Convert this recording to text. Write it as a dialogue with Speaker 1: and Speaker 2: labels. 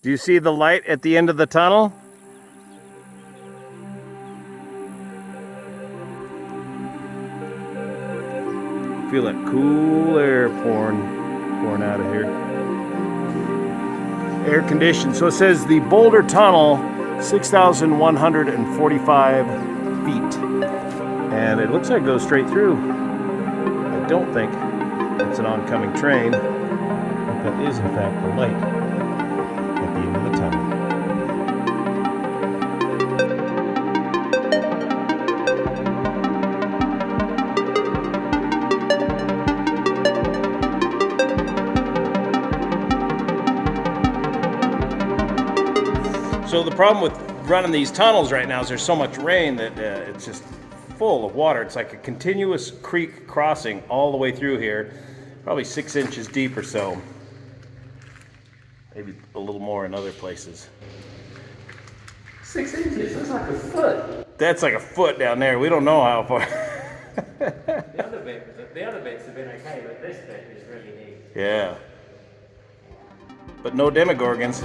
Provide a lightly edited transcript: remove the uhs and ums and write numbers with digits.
Speaker 1: Do you see the light at the end of the tunnel? Feel that cool air pouring out of here. Air conditioned. So it says the Boulder Tunnel, 6,145 feet. And it looks like it goes straight through. I don't think it's an oncoming train, but that is in fact the light at the end of the tunnel. So the problem with running these tunnels right now is there's so much rain that it's just full of water. It's like a continuous creek crossing all the way through here, probably 6 inches deep or so. Maybe a little more in other places.
Speaker 2: 6 inches, that's like a foot.
Speaker 1: That's like a foot down there. We don't know how far.
Speaker 2: The other bits have been okay, but this bit is really neat.
Speaker 1: Yeah. But no demogorgons.